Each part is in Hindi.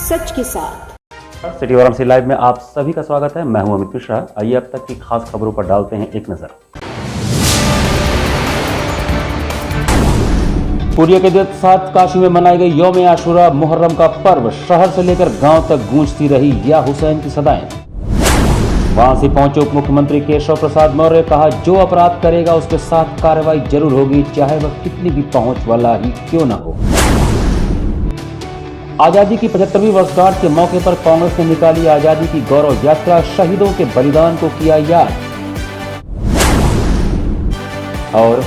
सच के साथ। सिटी वाराणसी लाइव में आप सभी का स्वागत है। मैं हूं अमित मिश्रा। आइए अब तक की खास खबरों पर डालते हैं एक नजर। पूर्य के साथ काशी में मनाई गई यौम आशुरा मुहर्रम का पर्व। शहर से लेकर गांव तक गूंजती रही या हुसैन की सदाएं। वाराणसी पहुंचे उप मुख्यमंत्री केशव प्रसाद मौर्य। कहा, जो अपराध करेगा उसके साथ कार्रवाई जरूर होगी, चाहे वह कितनी भी पहुंच वाला ही क्यों न हो। आजादी की 75वीं वर्षगांठ के मौके पर कांग्रेस ने निकाली आजादी की गौरव यात्रा। शहीदों के बलिदान को किया याद। और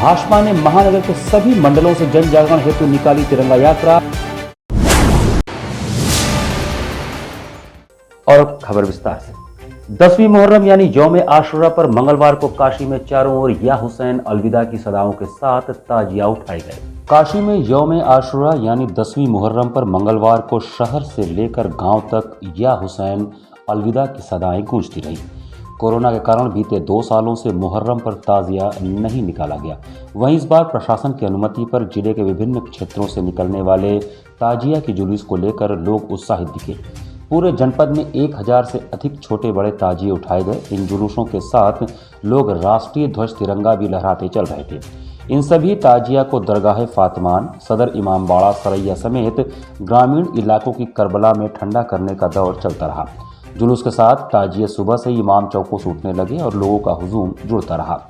भाजपा ने महानगर के सभी मंडलों से जन जागरण हेतु निकाली तिरंगा यात्रा। और खबर विस्तार से। 10वीं मुहर्रम यानी यौम आशुरा पर मंगलवार को काशी में चारों ओर या हुसैन अलविदा की सदाओं के साथ ताजिया उठाए गए। काशी में यौम आशुरा यानी 10वीं मुहर्रम पर मंगलवार को शहर से लेकर गांव तक या हुसैन अलविदा की सदाएं गूंजती रही। कोरोना के कारण बीते 2 सालों से मुहर्रम पर ताजिया नहीं निकाला गया। वहीं इस बार प्रशासन की अनुमति पर जिले के विभिन्न क्षेत्रों से निकलने वाले ताजिया के जुलूस को लेकर लोग उत्साहित दिखे। पूरे जनपद में 1000 से अधिक छोटे बड़े ताजिए उठाए गए। इन जुलूसों के साथ लोग राष्ट्रीय ध्वज तिरंगा भी लहराते चल रहे थे। इन सभी ताजिया को दरगाह फातमान, सदर इमामबाड़ा, सरैया समेत ग्रामीण इलाकों की करबला में ठंडा करने का दौर चलता रहा। जुलूस के साथ ताजिए सुबह से ही इमाम चौकों से उठने लगे और लोगों का हुजूम जुड़ता रहा।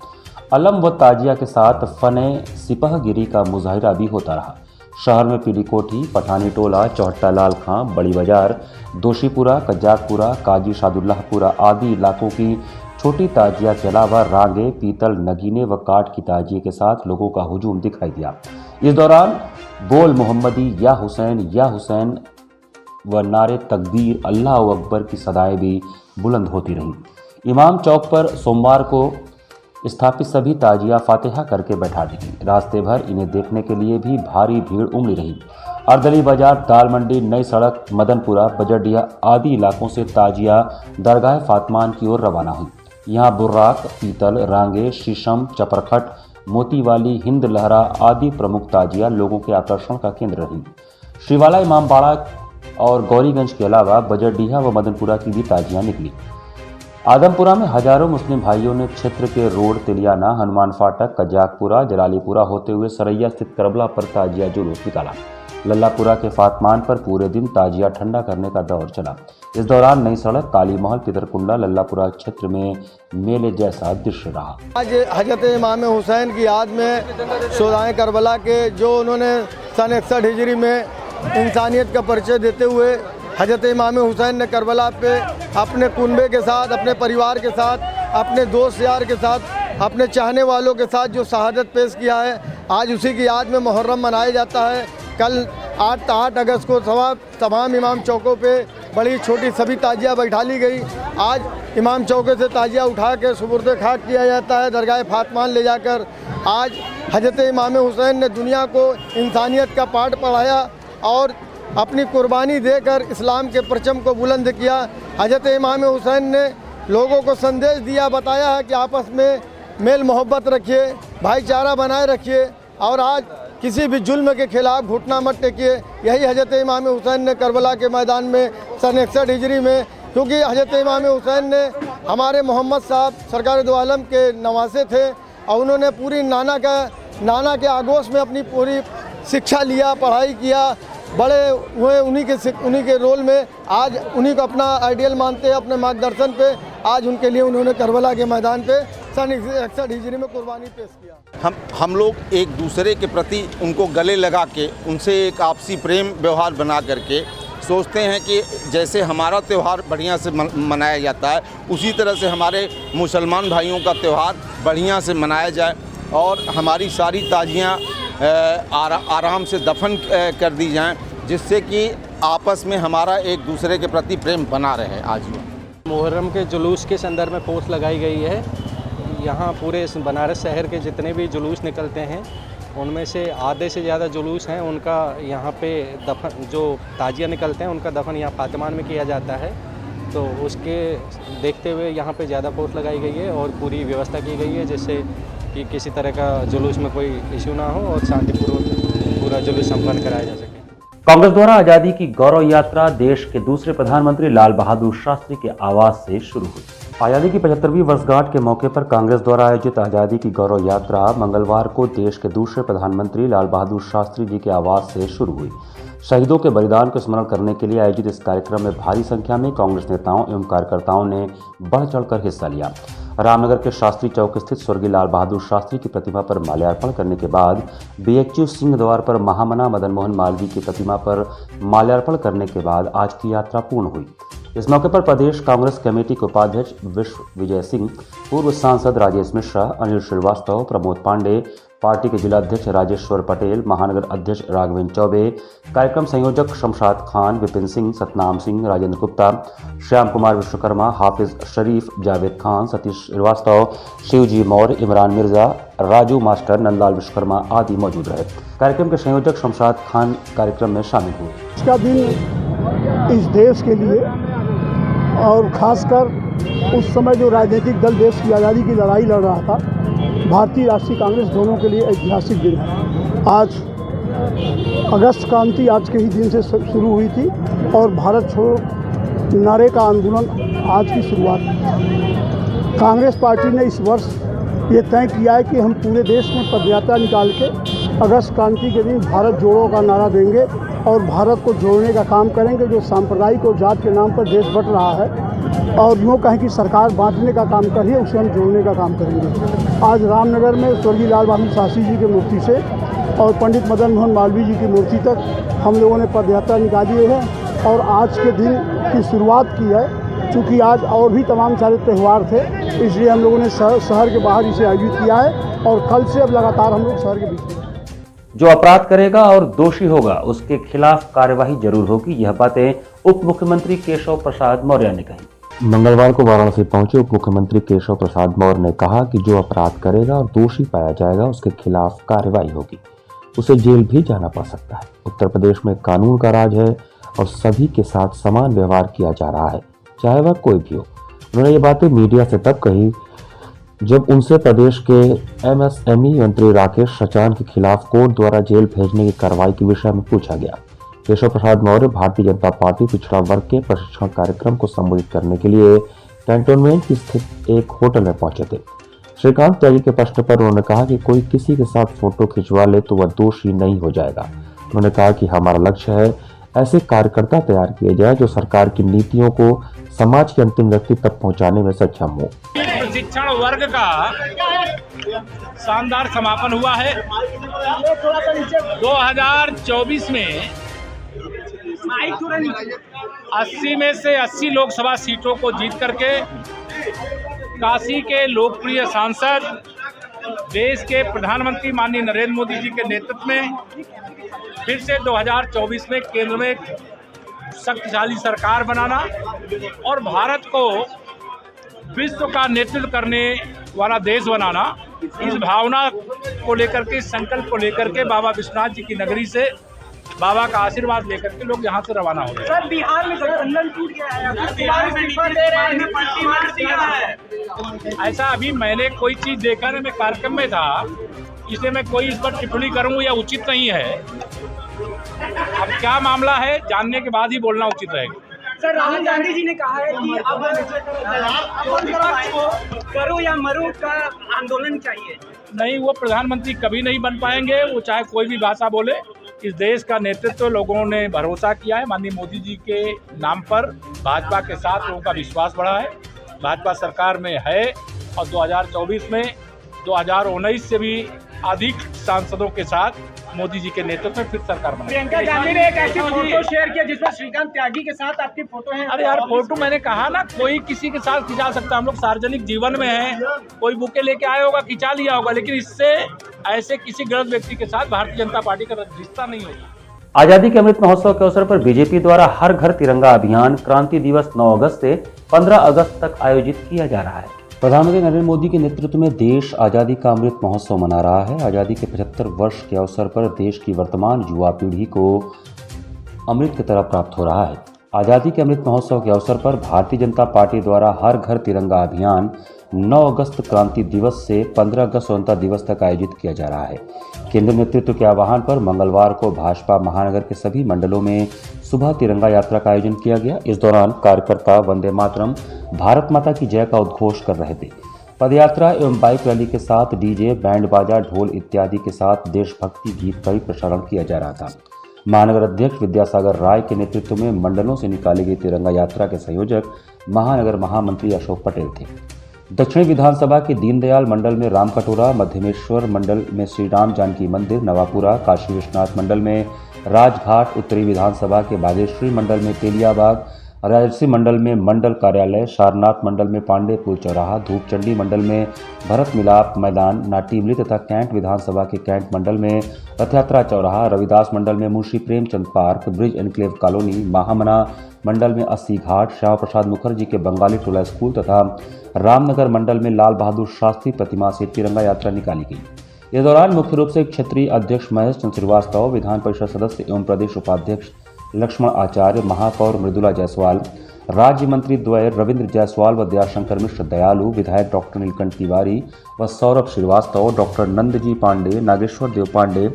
अलम व ताजिया के साथ फने सिपहगिरी का मुजाहिरा भी होता रहा। शहर में पीली कोठी, पठानी टोला, चौहट्टा लाल खां, बड़ी बाजार, दोशीपुरा, कज्जाकपुरा, काजी शादुल्लाहपुरा आदि इलाकों की छोटी ताजिया के अलावा रागे, पीतल, नगीने व काठ की ताजिए के साथ लोगों का हुजूम दिखाई दिया। इस दौरान बोल मोहम्मदी, या हुसैन व नारे तकबीर, अल्लाह अकबर की सदाएं भी बुलंद होती रहीं। इमाम चौक पर सोमवार को स्थापित सभी ताजिया फातिहा करके बैठा दी गई। रास्ते भर इन्हें देखने के लिए भी भारी भीड़ उमड़ी रही। अर्दली बाजार, दाल मंडी, नई सड़क, मदनपुरा, बजरडिया आदि इलाकों से ताजिया दरगाह फातमान की ओर रवाना हुई। यहाँ बुर्राक, पीतल, रांगे, शीशम, चपरखट, मोतीवाली, हिंद लहरा आदि प्रमुख ताजिया लोगों के आकर्षण का केंद्र रही। श्रीवाला, इमामबाड़ा और गौरीगंज के अलावा बजरडीहा व मदनपुरा की भी ताजियां निकली। आदमपुरा में हजारों मुस्लिम भाइयों ने क्षेत्र के रोड तिलियाना, हनुमान फाटक, कज्जाकपुरा, जलालीपुरा होते हुए सरैया स्थित करबला पर ताजिया जुलूस निकाला। लल्लापुरा के फातमान पर पूरे दिन ताजिया ठंडा करने का दौर चला। इस दौरान नई सड़क, काली महल, पितरकुंडा, लल्लापुरा क्षेत्र में मेले जैसा दृश्य रहा। आज हजरत इमाम हुसैन की याद में शोधाए करबला के जो उन्होंने सन 61 हिजरी में इंसानियत का परिचय देते हुए हजरत इमाम हुसैन ने करबला पे अपने कुनबे के साथ, अपने परिवार के साथ, अपने दोस्त यार के साथ, अपने चाहने वालों के साथ जो शहादत पेश किया है, आज उसी की याद में मुहर्रम मनाया जाता है। कल 8 अगस्त को तमाम इमाम चौकों पे बड़ी छोटी सभी ताजिया बैठा ली गई। आज इमाम चौके से ताजिया उठा के सुपुर्द खाक किया जाता है दरगाह फातमान ले जाकर। आज हजरत इमाम हुसैन ने दुनिया को इंसानियत का पाठ पढ़ाया और अपनी कुर्बानी देकर इस्लाम के परचम को बुलंद किया। हजरत इमाम हुसैन ने लोगों को संदेश दिया, बताया है कि आपस में मेल मोहब्बत रखिए, भाईचारा बनाए रखिए और आज किसी भी जुल्म के खिलाफ घुटना मत टेकिए। यही हजरत इमाम हुसैन ने करबला के मैदान में सन 61 हिजरी में, क्योंकि हजरत इमाम हुसैन ने हमारे मोहम्मद साहब सरकार दो आलम के नवासे थे और उन्होंने पूरी नाना के आगोश में अपनी पूरी शिक्षा लिया, पढ़ाई किया, बड़े हुए उन्हीं के रोल में। आज उन्हीं को अपना आइडियल मानते हैं, अपने मार्गदर्शन पे आज उनके लिए उन्होंने करबला के मैदान पे सन 61 हिजरी में कुर्बानी पेश किया। हम लोग एक दूसरे के प्रति उनको गले लगा के उनसे एक आपसी प्रेम व्यवहार बना करके सोचते हैं कि जैसे हमारा त्यौहार बढ़िया से मनाया जाता है, उसी तरह से हमारे मुसलमान भाइयों का त्यौहार बढ़िया से मनाया जाए और हमारी सारी ताजियाँ आराम से दफन कर दी जाएं, जिससे कि आपस में हमारा एक दूसरे के प्रति प्रेम बना रहे आजीवन। मुहर्रम के जुलूस के संदर्भ में पोस्ट लगाई गई है। यहाँ पूरे बनारस शहर के जितने भी जुलूस निकलते हैं उनमें से आधे से ज़्यादा जुलूस हैं उनका यहाँ पे दफन, जो ताजिया निकलते हैं उनका दफन यहाँ फातमान में किया जाता है। तो उसके देखते हुए यहाँ पे ज़्यादा पोस्ट लगाई गई है और पूरी व्यवस्था की गई है, जिससे कि किसी तरह का जुलूस में कोई इशू ना हो और शांतिपूर्वक पूरा जुलूस संपन्न कराया जा सके। कांग्रेस द्वारा आजादी की गौरव यात्रा देश के दूसरे प्रधानमंत्री लाल बहादुर शास्त्री के आवास से शुरू हुई। आजादी की 75वीं वर्षगांठ के मौके पर कांग्रेस द्वारा आयोजित आजादी की गौरव यात्रा मंगलवार को देश के दूसरे प्रधानमंत्री लाल बहादुर शास्त्री जी के आवास से शुरू हुई। शहीदों के बलिदान को स्मरण करने के लिए आयोजित इस कार्यक्रम में भारी संख्या में कांग्रेस नेताओं एवं कार्यकर्ताओं ने बढ़ चढ़कर हिस्सा लिया। रामनगर के शास्त्री चौक स्थित स्वर्गीय लाल बहादुर शास्त्री की प्रतिमा पर माल्यार्पण करने के बाद बीएचयू सिंह द्वार पर महामना मदन मोहन मालवीय की प्रतिमा पर माल्यार्पण करने के बाद आज की यात्रा पूर्ण हुई। इस मौके पर प्रदेश कांग्रेस कमेटी के उपाध्यक्ष विश्व विजय सिंह, पूर्व सांसद राजेश मिश्रा, अनिल श्रीवास्तव, प्रमोद पांडे, पार्टी के जिलाध्यक्ष राजेश्वर पटेल, महानगर अध्यक्ष राघवेंद्र चौबे, कार्यक्रम संयोजक शमशाद खान, विपिन सिंह, सतनाम सिंह, राजेंद्र गुप्ता, श्याम कुमार विश्वकर्मा, हाफिज शरीफ, जावेद खान, सतीश श्रीवास्तव, शिवजी मौर्य, इमरान मिर्जा, राजू मास्टर, नंदलाल विश्वकर्मा आदि मौजूद रहे। कार्यक्रम के संयोजक शमशाद खान कार्यक्रम में शामिल हुए। इसका दिन इस देश के लिए और खासकर उस समय जो राजनीतिक दल देश की आज़ादी की लड़ाई लड़ रहा था, भारतीय राष्ट्रीय कांग्रेस दोनों के लिए ऐतिहासिक दिन है। आज अगस्त क्रांति आज के ही दिन से शुरू हुई थी और भारत छोड़ो नारे का आंदोलन आज की शुरुआत है। कांग्रेस पार्टी ने इस वर्ष ये तय किया है कि हम पूरे देश में पदयात्रा निकाल के अगस्त क्रांति के दिन भारत जोड़ो का नारा देंगे और भारत को जोड़ने का काम करेंगे। जो सांप्रदायिक और जात के नाम पर देश बंट रहा है और यूँ कहें कि सरकार बांटने का काम कर रही है, उसे हम जोड़ने का काम करेंगे। आज रामनगर में स्वर्गीय लाल बहादुर शास्त्री जी की मूर्ति से और पंडित मदन मोहन मालवीय जी की मूर्ति तक हम लोगों ने पदयात्रा निकाली है और आज के दिन की शुरुआत की है। चूँकि आज और भी तमाम सारे त्यौहार थे, इसलिए हम लोगों ने शहर के बाहर इसे आयोजित किया है और कल से अब लगातार हम लोग शहर के बीच में। जो अपराध करेगा और दोषी होगा उसके खिलाफ कार्यवाही जरूर होगी, यह बातें उप मुख्यमंत्री केशव प्रसाद मौर्य ने कही। मंगलवार को वाराणसी पहुंचे उप मुख्यमंत्री केशव प्रसाद मौर्य ने कहा कि जो अपराध करेगा और दोषी पाया जाएगा उसके खिलाफ कार्रवाई होगी, उसे जेल भी जाना पड़ सकता है। उत्तर प्रदेश में कानून का राज है और सभी के साथ समान व्यवहार किया जा रहा है, चाहे वह कोई भी हो। उन्होंने ये बातें मीडिया से तब कही जब उनसे प्रदेश के एमएसएमई मंत्री राकेश सचान के खिलाफ कोर्ट द्वारा जेल भेजने की कार्रवाई के विषय में पूछा गया। केशव प्रसाद मौर्य भारतीय जनता पार्टी पिछड़ा वर्ग के प्रशिक्षण कार्यक्रम को संबोधित करने के लिए कैंटोनमेंट की स्थित एक होटल में पहुंचे थे। श्रीकांत त्यागी के प्रश्न पर उन्होंने कहा कि कोई किसी के साथ फोटो खिंचवा ले तो वह दोषी नहीं हो जाएगा। उन्होंने कहा कि हमारा लक्ष्य है ऐसे कार्यकर्ता तैयार किए जाए जो सरकार की नीतियों को समाज के अंतिम व्यक्ति तक पहुंचाने में सक्षम हो। प्रशिक्षण वर्ग का शानदार समापन हुआ है। 2024 में 80 में से 80 लोकसभा सीटों को जीत करके काशी के लोकप्रिय सांसद, देश के प्रधानमंत्री माननीय नरेंद्र मोदी जी के नेतृत्व में फिर से 2024 में केंद्र में शक्तिशाली सरकार बनाना और भारत को विश्व का नेतृत्व करने वाला देश बनाना, इस भावना को लेकर के, संकल्प को लेकर के बाबा विश्वनाथ जी की नगरी से बाबा का आशीर्वाद लेकर के लोग यहाँ से रवाना हो रहे हैं। सर, बिहार में गठबंधन टूट गया है, ऐसा अभी मैंने कोई चीज़ देखा नहीं, मैं कार्यक्रम में था, इसलिए मैं कोई इस पर टिप्पणी करूँ या उचित नहीं है। अब क्या मामला है जानने के बाद ही बोलना उचित रहेगा। सर, राहुल गांधी जी ने कहा है कि अब करो या मरो का आंदोलन चाहिए। नहीं, वो प्रधानमंत्री कभी नहीं बन पाएंगे, वो चाहे कोई भी भाषा बोले। इस देश का नेतृत्व लोगों ने भरोसा किया है माननीय मोदी जी के नाम पर, भाजपा के साथ लोगों का विश्वास बढ़ा है, भाजपा सरकार में है और 2024 में 2019 से भी अधिक सांसदों के साथ मोदी जी के नेतृत्व में फिर सरकार बनी। प्रियंका गांधी ने एक ऐसी फोटो शेयर किया जिसमें श्रीकांत त्यागी के साथ आपकी फोटो है। अरे यार, फोटो मैंने कहा ना, कोई किसी के साथ खिंचा सकता है, हम लोग सार्वजनिक जीवन में हैं, कोई बुके लेके आया होगा, खिंचा लिया होगा, लेकिन इससे ऐसे किसी गलत व्यक्ति के साथ भारतीय जनता पार्टी का रिश्ता नहीं होगा। आजादी के अमृत महोत्सव के अवसर पर बीजेपी द्वारा हर घर तिरंगा अभियान क्रांति दिवस 9 अगस्त से 15 अगस्त तक आयोजित किया जा रहा है। प्रधानमंत्री नरेंद्र मोदी के नेतृत्व में देश आजादी का अमृत महोत्सव मना रहा है। आजादी के 75 वर्ष के अवसर पर देश की वर्तमान युवा पीढ़ी को अमृत की तरह प्राप्त हो रहा है। आजादी के अमृत महोत्सव के अवसर पर भारतीय जनता पार्टी द्वारा हर घर तिरंगा अभियान 9 अगस्त क्रांति दिवस से 15 अगस्त स्वतंत्रता दिवस तक आयोजित किया जा रहा है। केंद्रीय नेतृत्व के आह्वान पर मंगलवार को भाजपा महानगर के सभी मंडलों में सुबह तिरंगा यात्रा का आयोजन किया गया। इस दौरान कार्यकर्ता वंदे मातरम, भारत माता की जय का उद्घोष कर रहे थे। पदयात्रा एवं बाइक रैली के साथ डीजे, बैंड बाजा, ढोल इत्यादि के साथ देशभक्ति गीत का भी प्रसारण किया जा रहा था। महानगर अध्यक्ष विद्यासागर राय के नेतृत्व में मंडलों से निकाली गई तिरंगा यात्रा के संयोजक महानगर महामंत्री अशोक पटेल थे। दक्षिणी विधानसभा के दीनदयाल मंडल में रामकटोरा, मध्यमेश्वर मंडल में श्री राम जानकी मंदिर, नवापुरा, काशी विश्वनाथ मंडल में राजघाट, उत्तरी विधानसभा के बागेश्वरी मंडल में तेलियाबाग, राजसी मंडल में मंडल कार्यालय, सारनाथ मंडल में पांडेपुर चौराहा, धूपचंडी मंडल में भरत मिलाप मैदान, नाटीबली तथा कैंट विधानसभा के कैंट मंडल में रथयात्रा चौराहा, रविदास मंडल में Munshi Premchand park, bridge enclave colony, Mahamana Mandal में 80 घाट, श्यामा प्रसाद मुखर्जी के बंगाली टोला स्कूल तथा रामनगर मंडल में लाल बहादुर शास्त्री प्रतिमा से तिरंगा यात्रा निकाली गई। इस दौरान मुख्य रूप से क्षेत्रीय अध्यक्ष महेश चंद्र श्रीवास्तव, विधान परिषद सदस्य एवं प्रदेश उपाध्यक्ष लक्ष्मण आचार्य, महापौर मृदुला जायसवाल, राज्य मंत्री द्वय रविंद्र जायसवाल व दयाशंकर मिश्र दयालु, विधायक डॉक्टर नीलकंठ तिवारी व सौरभ श्रीवास्तव, डॉक्टर नंदजी पांडे, नागेश्वर देव पांडे,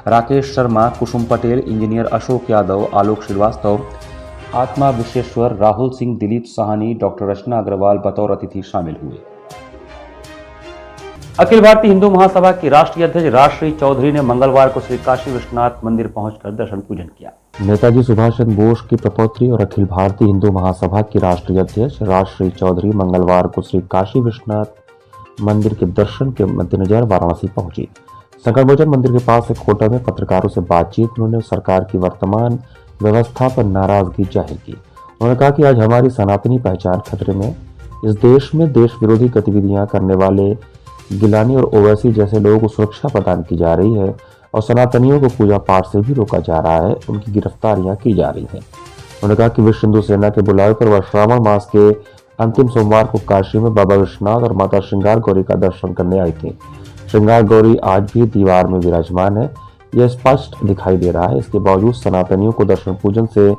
राकेश शर्मा, कुसुम पटेल, इंजीनियर अशोक यादव, आलोक श्रीवास्तव, आत्मा विश्वेश्वर, राहुल सिंह, दिलीप साहनी, डॉक्टर रचना अग्रवाल बतौर अतिथि शामिल हुए। अखिल भारतीय हिंदू महासभा की राष्ट्रीय अध्यक्ष राजश्री चौधरी ने मंगलवार को श्री काशी विश्वनाथ मंदिर पहुंचकर दर्शन पूजन किया। नेताजी सुभाष चंद्र बोस की प्रपौत्री और अखिल भारतीय हिंदू महासभा की राष्ट्रीय अध्यक्ष राजश्री चौधरी मंगलवार को श्री काशी विश्वनाथ मंदिर के दर्शन के मद्देनजर वाराणसी पहुंची। संकटमोचन मंदिर के पास एक होटल में पत्रकारों से बातचीत में उन्होंने सरकार की वर्तमान व्यवस्था पर नाराजगी जाहिर की। उन्होंने कहा कि आज हमारी सनातनी पहचान खतरे में। इस देश में देश विरोधी गतिविधियां करने वाले गिलानी और ओवैसी जैसे लोगों को सुरक्षा प्रदान की जा रही है और सनातनियों को पूजा पाठ से भी रोका जा रहा है, उनकी गिरफ्तारियां की जा रही हैं। उन्होंने कहा कि विश्व हिंदू सेना के बुलावे पर वह श्रावण मास के अंतिम सोमवार को काशी में बाबा विश्वनाथ और माता श्रृंगार गौरी का दर्शन करने आई थी। श्रृंगार गौरी आज भी दीवार में विराजमान है, यह स्पष्ट दिखाई दे रहा है। इसके बावजूद सनातनियों को दर्शन पूजन से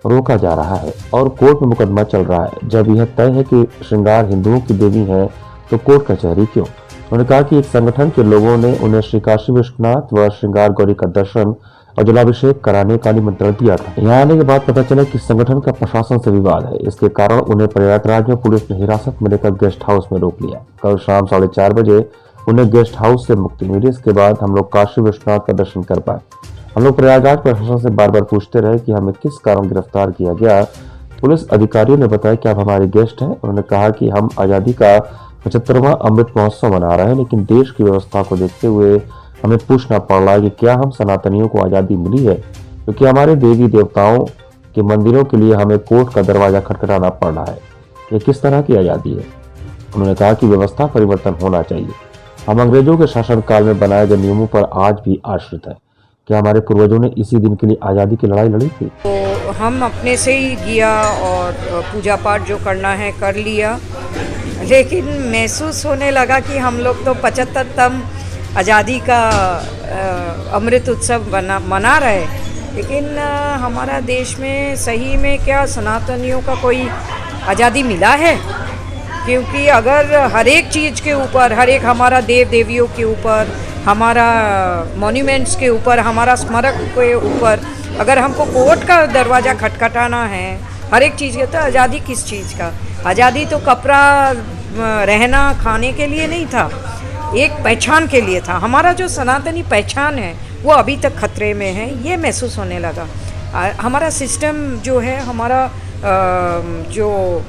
रोका जा रहा है और कोर्ट में मुकदमा चल रहा है। जब यह तय है कि श्रृंगार हिंदुओं की देवी है तो कोर्ट कचहरी क्यों? उन्होंने कहा कि एक संगठन के लोगों ने उन्हें श्री काशी विश्वनाथ व श्रृंगार गौरी का दर्शन और जलाभिषेक कराने का निमंत्रण दिया था। यहाँ आने के बाद पता चला कि संगठन का प्रशासन से विवाद है। इसके कारण उन्हें प्रयागराज में पुलिस ने हिरासत में लेकर गेस्ट हाउस में रोक लिया। कल शाम 4:30 बजे उन्हें गेस्ट हाउस से मुक्ति मिली। इसके बाद हम लोग काशी विश्वनाथ का दर्शन कर पाए। हम लोग प्रयागराज प्रशासन से बार बार पूछते रहे कि हमें किस कारण गिरफ्तार किया गया। पुलिस अधिकारियों ने बताया कि आप हमारे गेस्ट हैं। उन्होंने कहा कि हम आज़ादी का 75वां अमृत महोत्सव मना रहे हैं, लेकिन देश की व्यवस्था को देखते हुए हमें पूछना पड़ रहा है कि क्या हम सनातनियों को आज़ादी मिली है, क्योंकि हमारे देवी देवताओं के मंदिरों के लिए हमें कोर्ट का दरवाजा खटखटाना पड़ रहा है। ये किस तरह की आज़ादी है? उन्होंने कहा कि व्यवस्था परिवर्तन होना चाहिए। हम अंग्रेजों के शासनकाल में बनाए गए नियमों पर आज भी आश्रित है। क्या हमारे पूर्वजों ने इसी दिन के लिए आज़ादी की लड़ाई लड़ी थी? तो हम अपने से ही किया और पूजा पाठ जो करना है कर लिया, लेकिन महसूस होने लगा कि हम लोग तो 75तम आज़ादी का अमृत उत्सव मना रहे, लेकिन हमारा देश में सही में क्या सनातनियों का कोई आज़ादी मिला है? क्योंकि अगर हर एक चीज़ के ऊपर, हर एक हमारा देव देवियों के ऊपर, हमारा मॉन्यूमेंट्स के ऊपर, हमारा स्मारक के ऊपर अगर हमको कोर्ट का दरवाज़ा खटखटाना है हर एक चीज़ के, तो आज़ादी किस चीज़ का? आज़ादी तो कपड़ा रहना खाने के लिए नहीं था, एक पहचान के लिए था। हमारा जो सनातनी पहचान है वो अभी तक खतरे में है, ये महसूस होने लगा। हमारा सिस्टम जो है, हमारा जो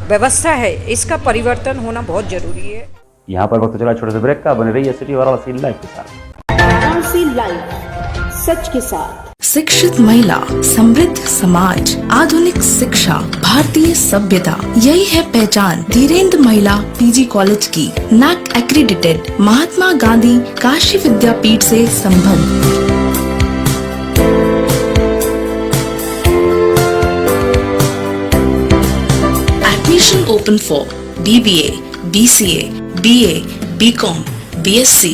व्यवस्था है, इसका परिवर्तन होना बहुत ज़रूरी है। यहाँ पर वक्त चला छोटे से ब्रेक का। बने रहिए सिटी वाराणसी लाइव के साथ। वाराणसी लाइव, सच के साथ। शिक्षित महिला, समृद्ध समाज, आधुनिक शिक्षा, भारतीय सभ्यता, यही है पहचान धीरेन्द्र महिला पीजी कॉलेज की। NAAC एक्रीडिटेड, महात्मा गांधी काशी विद्यापीठ से संबद्ध। Admission open for BBA, BCA, BA, BCom, BSc,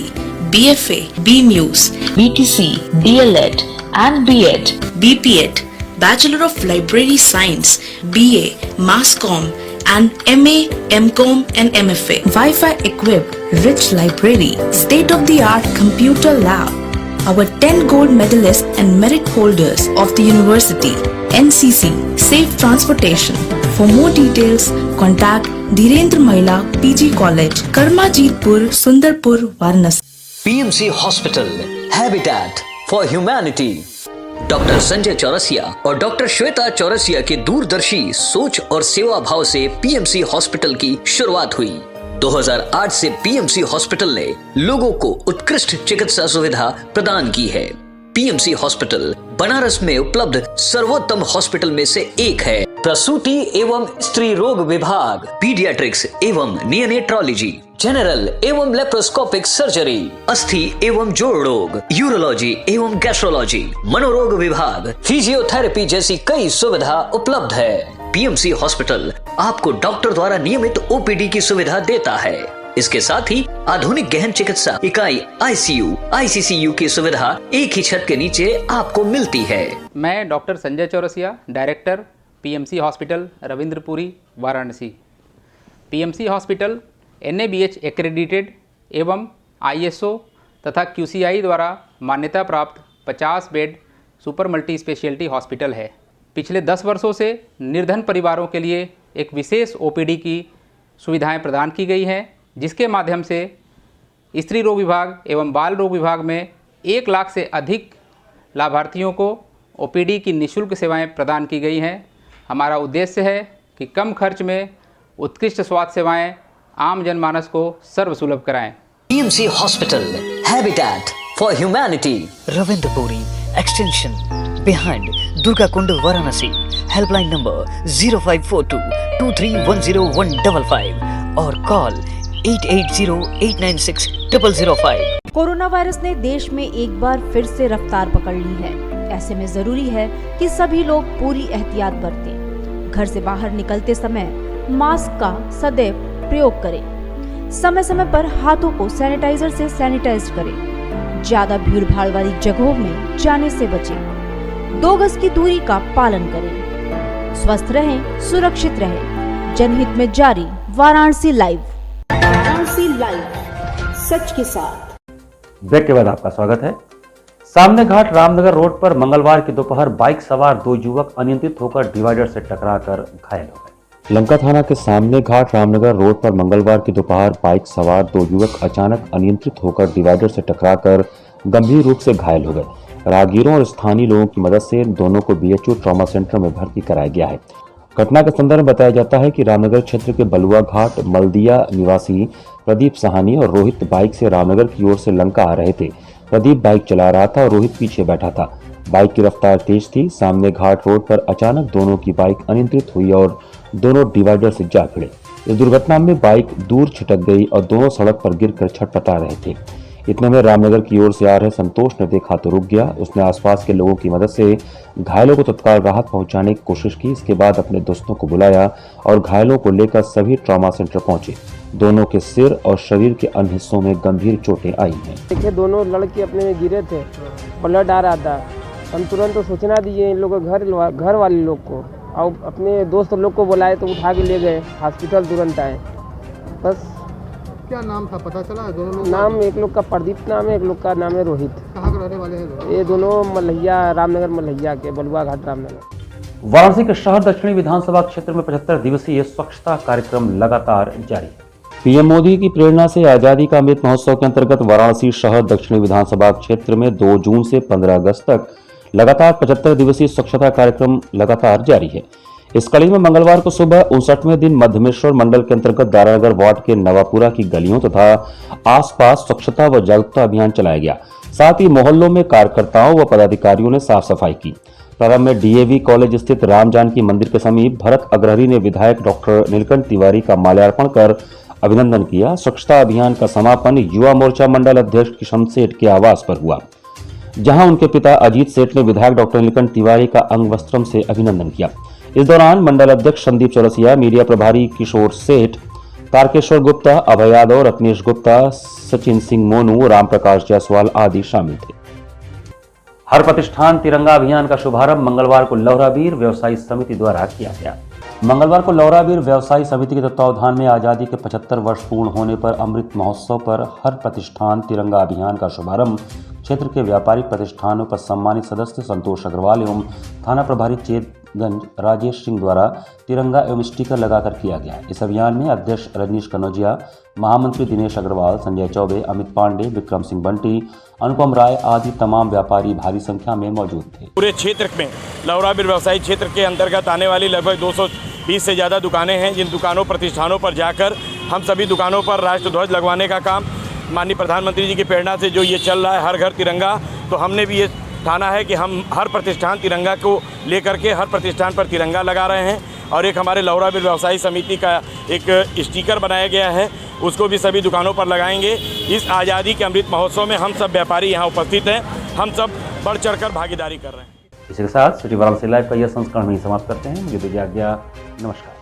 BFA, BMUS, BTC, DLED and B.Ed, BPEd, Bachelor of Library Science, BA, Mass Comm, and MA, MCOM and MFA. Wi-Fi equipped, rich library, state-of-the-art computer lab. Our 10 gold medalists and merit holders of the university, NCC, safe transportation. For more details, contact Dhirendra Mahila PG College, Karmajitpur, Sundarpur, Varanasi. PMC hospital, habitat for humanity. Doctor Sanjay Chaurasia और डॉक्टर श्वेता चौरसिया के दूरदर्शी सोच और सेवा भाव से PMC हॉस्पिटल की शुरुआत हुई। 2008 से PMC हॉस्पिटल ने लोगों को उत्कृष्ट चिकित्सा सुविधा प्रदान की है। PMC हॉस्पिटल बनारस में उपलब्ध सर्वोत्तम हॉस्पिटल में से एक है। प्रसूति एवं स्त्री रोग विभाग, पीडियाट्रिक्स एवं नियोनेट्रोलॉजी, जनरल एवं लेप्रोस्कोपिक सर्जरी, अस्थि एवं जोड़ रोग, यूरोलॉजी एवं गैस्ट्रोलॉजी, मनोरोग विभाग, फिजियोथेरेपी जैसी कई सुविधा उपलब्ध है। PMC हॉस्पिटल आपको डॉक्टर द्वारा नियमित OPD की सुविधा देता है। इसके साथ ही आधुनिक गहन चिकित्सा इकाई ICU, ICCU की सुविधा एक ही छत के नीचे आपको मिलती है। मैं doctor Sanjay Chaurasia, director PMC hospital Ravindrapuri, Varanasi. PMC hospital NABH accredited एवं ISO तथा QCI द्वारा मान्यता प्राप्त 50 bed super multi speciality hospital है। पिछले 10 वर्षों से निर्धन परिवारों के लिए एक विशेष OPD की सुविधाएं प्रदान की गई हैं, जिसके माध्यम से स्त्री रोग विभाग एवं बाल रोग विभाग में 1 लाख से अधिक लाभार्थियों को OPD की निःशुल्क सेवाएं प्रदान की गई हैं। हमारा उद्देश्य है कि कम खर्च में उत्कृष्ट स्वास्थ्य सेवाएं आम जनमानस को सर्वसुलभ कराएं। PMC hospital, habitat for humanity, Ravindrapuri extension behind Durga Kund, Varanasi. Helpline number 0542231015 और कॉल 8808960005। कोरोना वायरस ने देश में एक बार फिर से रफ्तार पकड़ ली है। ऐसे में जरूरी है कि सभी लोग पूरी एहतियात बरतें। घर से बाहर निकलते समय मास्क का सदैव प्रयोग करें। समय समय पर हाथों को सैनिटाइजर से सैनिटाइज करें। ज्यादा भीड़ भाड़ वाली जगहों में जाने से बचें। 2 गज की दूरी का पालन करें। स्वस्थ रहें, सुरक्षित रहें। जनहित में जारी वाराणसी लाइव। वाराणसी लाइव, सच के साथ। ब्रेक के बाद आपका स्वागत है। सामने घाट रामनगर रोड पर मंगलवार की दोपहर बाइक सवार 2 युवक अनियंत्रित होकर डिवाइडर से टकराकर घायल हो गए। लंका थाना के सामने घाट रामनगर रोड पर मंगलवार की दोपहर बाइक सवार 2 युवक अचानक अनियंत्रित होकर डिवाइडर से टकराकर गंभीर रूप से घायल हो गए। राहगीरों और स्थानीय लोगों की मदद से दोनों को BHO ट्रॉमा सेंटर में भर्ती कराया गया है। घटना के संदर्भ में बताया जाता है कि रामनगर क्षेत्र के बलुआ घाट मलदिया निवासी प्रदीप साहनी और रोहित बाइक से रामनगर की ओर से लंका आ रहे थे। प्रदीप बाइक चला रहा था और रोहित पीछे बैठा था। बाइक की रफ्तार तेज थी। सामने घाट रोड पर अचानक दोनों की बाइक अनियंत्रित हुई और दोनों डिवाइडर से जा भिड़े। इस दुर्घटना में बाइक दूर छिटक गई और दोनों सड़क पर गिरकर छटपटा रहे थे। इतने में रामनगर की ओर से आ रहे संतोष ने देखा तो रुक गया। उसने आसपास के लोगों की मदद से घायलों को तत्काल राहत पहुंचाने की कोशिश की। इसके बाद अपने दोस्तों को बुलाया और घायलों को लेकर सभी ट्रॉमा सेंटर पहुंचे। दोनों के सिर और शरीर के अन्य हिस्सों में गंभीर चोटें आई हैं। देखिए, दोनों लड़के अपने में गिरे थे, ब्लड आ रहा था। हम तुरंत सूचना दिए इन लोगों घर वाले लोग को, और अपने दोस्त लोग को बुलाए तो उठा के ले गए हॉस्पिटल, तुरंत आए। बस। क्या नाम था पता चला? दोनों लोग नाम, एक लोग का प्रदीप नाम है, एक लोग का नाम है रोहित। कहाँ के रहने वाले हैं? ये दोनों मलैया, रामनगर मलैया के, बलुआ घाट रामनगर। वाराणसी के शहर दक्षिणी विधानसभा क्षेत्र में 75 दिवसीय स्वच्छता कार्यक्रम लगातार जारी है। पीएम मोदी की प्रेरणा से आजादी का अमृत महोत्सव के अंतर्गत वाराणसी शहर दक्षिणी विधानसभा क्षेत्र में 2 जून से 15 अगस्त तक लगातार 75 दिवसीय स्वच्छता कार्यक्रम लगातार जारी है। इस कड़ी में मंगलवार को सुबह 59वें दिन मध्यमेश्वर मंडल के अंतर्गत दारानगर वार्ड के नवापुरा की गलियों तथा आसपास स्वच्छता व जागरूकता अभियान चलाया गया। साथ ही मोहल्लों में कार्यकर्ताओं व पदाधिकारियों ने साफ सफाई की। प्रारंभ में DAV कॉलेज स्थित राम जानकी मंदिर के समीप भरत अग्रहरी ने विधायक डॉक्टर नीलकंठ तिवारी का माल्यार्पण कर अभिनंदन किया। स्वच्छता अभियान का समापन युवा मोर्चा मंडल अध्यक्ष किशन सेठ के आवास पर हुआ, जहां उनके पिता अजीत सेठ ने विधायक डॉक्टर नीलकंठ तिवारी का अंग वस्त्रम से अभिनंदन किया। इस दौरान मंडल अध्यक्ष संदीप चौरसिया, मीडिया प्रभारी किशोर सेठ, तारकेश्वर गुप्ता, अभय यादव, रत्नेश गुप्ता, सचिन सिंह मोनू, राम प्रकाश जायसवाल आदि शामिल थे। हर प्रतिष्ठान तिरंगा अभियान का शुभारंभ मंगलवार को लौहरावीर व्यवसायी समिति द्वारा किया गया। मंगलवार को लौराबीर व्यवसायी समिति के तत्वावधान में आज़ादी के 75 वर्ष पूर्ण होने पर अमृत महोत्सव पर हर प्रतिष्ठान तिरंगा अभियान का शुभारंभ क्षेत्र के व्यापारिक प्रतिष्ठानों पर सम्मानित सदस्य संतोष अग्रवाल एवं थाना प्रभारी चेतगंज राजेश सिंह द्वारा तिरंगा एवं स्टिकर लगाकर किया गया। इस अभियान में अध्यक्ष रजनीश कनौजिया, महामंत्री दिनेश अग्रवाल, संजय चौबे, अमित पांडे, विक्रम सिंह बंटी, अनुपम राय आदि तमाम व्यापारी भारी संख्या में मौजूद थे। पूरे क्षेत्र में लौराबीर व्यवसायी क्षेत्र के अंतर्गत आने वाली लगभग 220 से ज़्यादा दुकानें हैं, जिन दुकानों प्रतिष्ठानों पर जाकर हम सभी दुकानों पर राष्ट्र ध्वज लगवाने का काम माननीय प्रधानमंत्री जी की प्रेरणा से जो ये चल रहा है हर घर तिरंगा, तो हमने भी ये ठाना है कि हम हर प्रतिष्ठान तिरंगा को लेकर के हर प्रतिष्ठान पर तिरंगा लगा रहे हैं। और एक हमारे लौराबीर व्यवसायी समिति का एक स्टिकर बनाया गया है, उसको भी सभी दुकानों पर लगाएंगे। इस आज़ादी के अमृत महोत्सव में हम सब व्यापारी यहाँ उपस्थित हैं, हम सब बढ़ चढ़कर भागीदारी कर रहे हैं। इसी के साथ सिटी वाराणसी लाइव का यह संस्करण ही समाप्त करते हैं। मुझे दीजिए आज्ञा, नमस्कार।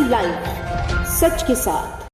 लाइव सच के साथ।